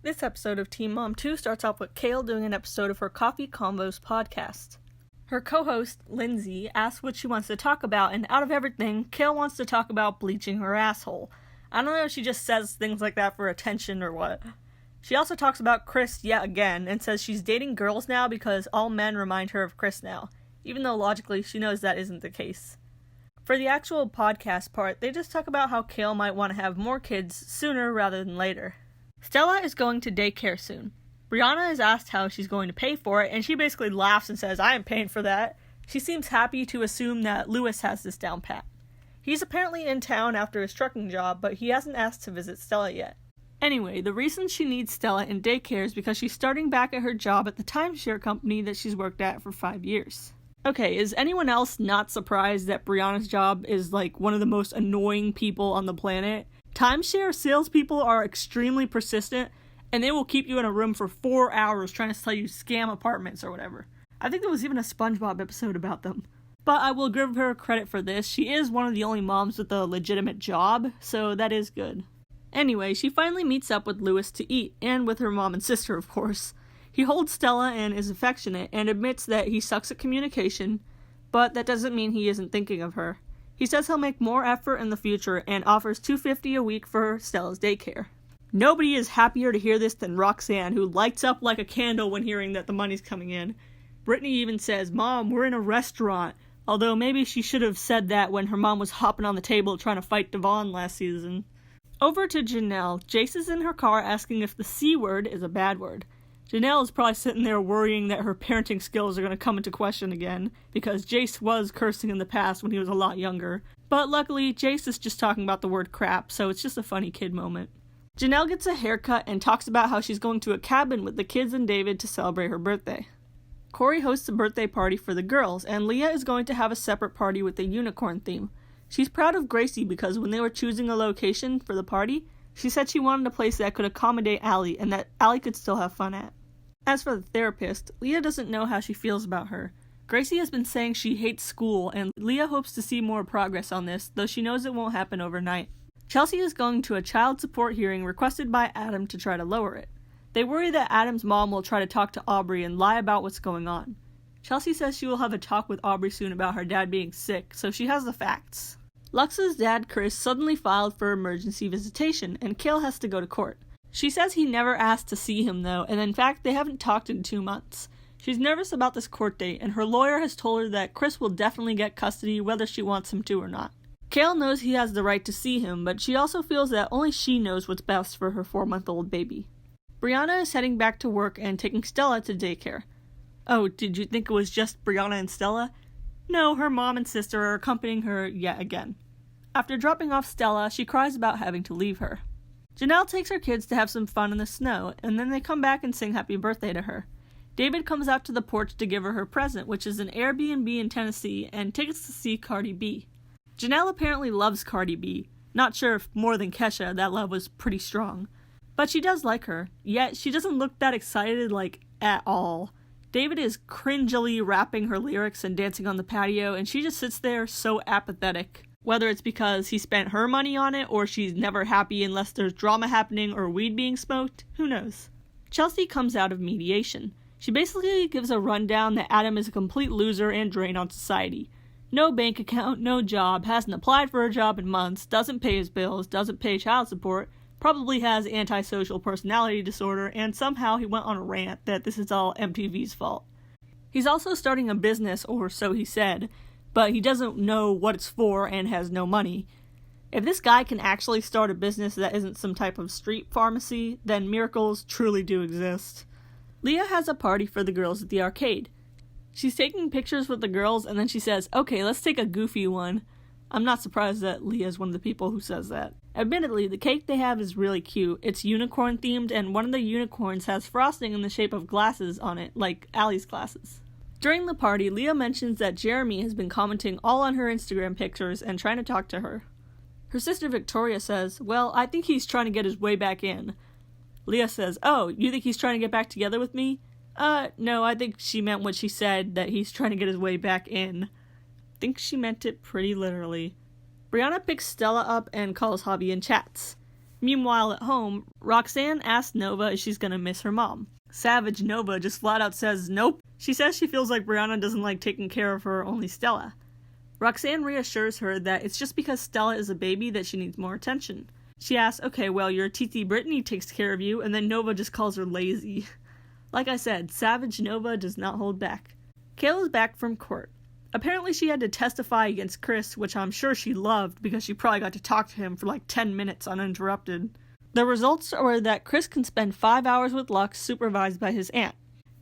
This episode of Teen Mom 2 starts off with Kail doing an episode of her Coffee Convos podcast. Her co-host, Lindsay, asks what she wants to talk about, and out of everything, Kail wants to talk about bleaching her asshole. I don't know if she just says things like that for attention or what. She also talks about Chris yet again, and says she's dating girls now because all men remind her of Chris now, even though logically she knows that isn't the case. For the actual podcast part, they just talk about how Kail might want to have more kids sooner rather than later. Stella is going to daycare soon. Briana is asked how she's going to pay for it, and she basically laughs and says, I am paying for that. She seems happy to assume that Lewis has this down pat. He's apparently in town after his trucking job, but he hasn't asked to visit Stella yet. Anyway, the reason she needs Stella in daycare is because she's starting back at her job at the timeshare company that she's worked at for 5 years. Okay, is anyone else not surprised that Briana's job is like one of the most annoying people on the planet? Timeshare salespeople are extremely persistent, and they will keep you in a room for 4 hours trying to sell you scam apartments or whatever. I think there was even a SpongeBob episode about them. But I will give her credit for this. She is one of the only moms with a legitimate job, so that is good. Anyway, she finally meets up with Lewis to eat, and with her mom and sister, of course. He holds Stella and is affectionate, and admits that he sucks at communication, but that doesn't mean he isn't thinking of her. He says he'll make more effort in the future and offers $250 a week for Stella's daycare. Nobody is happier to hear this than Roxanne, who lights up like a candle when hearing that the money's coming in. Brittany even says, Mom, we're in a restaurant, although maybe she should have said that when her mom was hopping on the table trying to fight Devon last season. Over to Jenelle. Jace is in her car asking if the C word is a bad word. Jenelle is probably sitting there worrying that her parenting skills are going to come into question again, because Jace was cursing in the past when he was a lot younger. But luckily, Jace is just talking about the word crap, so it's just a funny kid moment. Jenelle gets a haircut and talks about how she's going to a cabin with the kids and David to celebrate her birthday. Corey hosts a birthday party for the girls, and Leah is going to have a separate party with a unicorn theme. She's proud of Gracie because when they were choosing a location for the party, she said she wanted a place that could accommodate Allie and that Allie could still have fun at. As for the therapist, Leah doesn't know how she feels about her. Gracie has been saying she hates school, and Leah hopes to see more progress on this, though she knows it won't happen overnight. Chelsea is going to a child support hearing requested by Adam to try to lower it. They worry that Adam's mom will try to talk to Aubrey and lie about what's going on. Chelsea says she will have a talk with Aubrey soon about her dad being sick, so she has the facts. Lux's dad, Chris, suddenly filed for emergency visitation, and Kail has to go to court. She says he never asked to see him, though, and in fact, they haven't talked in 2 months. She's nervous about this court date, and her lawyer has told her that Chris will definitely get custody whether she wants him to or not. Kail knows he has the right to see him, but she also feels that only she knows what's best for her 4-month-old baby. Briana is heading back to work and taking Stella to daycare. Oh, did you think it was just Briana and Stella? No, her mom and sister are accompanying her yet again. After dropping off Stella, she cries about having to leave her. Jenelle takes her kids to have some fun in the snow, and then they come back and sing happy birthday to her. David comes out to the porch to give her her present, which is an Airbnb in Tennessee and tickets to see Cardi B. Jenelle apparently loves Cardi B. Not sure if more than Kesha, that love was pretty strong. But she does like her, yet she doesn't look that excited, at all. David is cringily rapping her lyrics and dancing on the patio, and she just sits there so apathetic. Whether it's because he spent her money on it, or she's never happy unless there's drama happening or weed being smoked, who knows. Chelsea comes out of mediation. She basically gives a rundown that Adam is a complete loser and drain on society. No bank account, no job, hasn't applied for a job in months, doesn't pay his bills, doesn't pay child support, probably has antisocial personality disorder, and somehow he went on a rant that this is all MTV's fault. He's also starting a business, or so he said, but he doesn't know what it's for and has no money. If this guy can actually start a business that isn't some type of street pharmacy, then miracles truly do exist. Leah has a party for the girls at the arcade. She's taking pictures with the girls, and then she says, okay, let's take a goofy one. I'm not surprised that Leah is one of the people who says that. Admittedly, the cake they have is really cute. It's unicorn themed, and one of the unicorns has frosting in the shape of glasses on it, like Allie's glasses. During the party, Leah mentions that Jeremy has been commenting all on her Instagram pictures and trying to talk to her. Her sister Victoria says, well, I think he's trying to get his way back in. Leah says, oh, you think he's trying to get back together with me? No, I think she meant what she said, that he's trying to get his way back in. I think she meant it pretty literally. Briana picks Stella up and calls Javi and chats. Meanwhile, at home, Roxanne asks Nova if she's gonna miss her mom. Savage Nova just flat out says nope. She says she feels like Briana doesn't like taking care of her, only Stella. Roxanne reassures her that it's just because Stella is a baby that she needs more attention. She asks, okay, well, your TT Brittany takes care of you, and then Nova just calls her lazy. Like I said, Savage Nova does not hold back. Kail is back from court. Apparently she had to testify against Chris, which I'm sure she loved because she probably got to talk to him for like 10 minutes uninterrupted. The results are that Chris can spend 5 hours with Lux supervised by his aunt.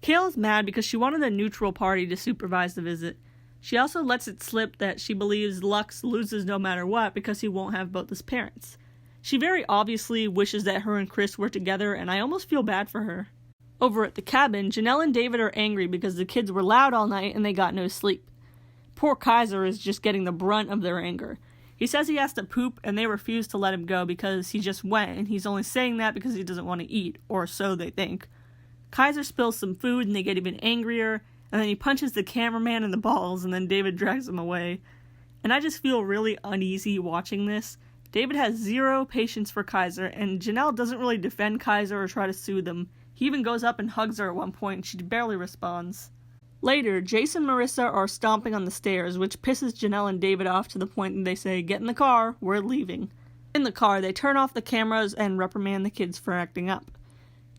Kail is mad because she wanted a neutral party to supervise the visit. She also lets it slip that she believes Lux loses no matter what because he won't have both his parents. She very obviously wishes that her and Chris were together, and I almost feel bad for her. Over at the cabin, Jenelle and David are angry because the kids were loud all night and they got no sleep. Poor Kaiser is just getting the brunt of their anger. He says he has to poop and they refuse to let him go because he just went, and he's only saying that because he doesn't want to eat, or so they think. Kaiser spills some food and they get even angrier, and then he punches the cameraman in the balls and then David drags him away. And I just feel really uneasy watching this. David has zero patience for Kaiser, and Jenelle doesn't really defend Kaiser or try to soothe him. He even goes up and hugs her at one point, and she barely responds. Later, Jason and Marissa are stomping on the stairs, which pisses Jenelle and David off to the point that they say, "Get in the car, we're leaving." In the car, they turn off the cameras and reprimand the kids for acting up.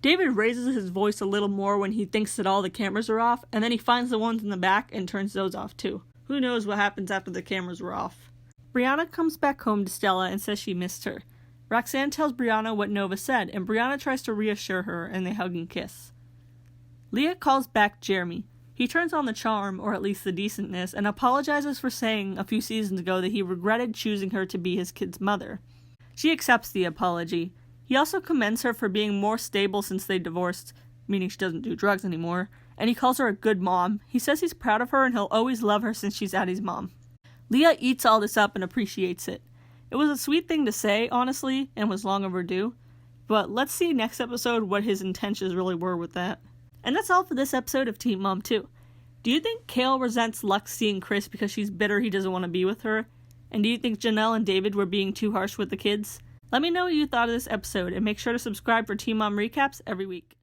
David raises his voice a little more when he thinks that all the cameras are off, and then he finds the ones in the back and turns those off too. Who knows what happens after the cameras were off. Briana comes back home to Stella and says she missed her. Roxanne tells Briana what Nova said, and Briana tries to reassure her, and they hug and kiss. Leah calls back Jeremy. He turns on the charm, or at least the decentness, and apologizes for saying a few seasons ago that he regretted choosing her to be his kid's mother. She accepts the apology. He also commends her for being more stable since they divorced, meaning she doesn't do drugs anymore, and he calls her a good mom. He says he's proud of her and he'll always love her since she's Addie's mom. Leah eats all this up and appreciates it. It was a sweet thing to say, honestly, and was long overdue, but let's see next episode what his intentions really were with that. And that's all for this episode of Teen Mom 2. Do you think Kail resents Lux seeing Chris because she's bitter he doesn't want to be with her? And do you think Jenelle and David were being too harsh with the kids? Let me know what you thought of this episode, and make sure to subscribe for Teen Mom recaps every week.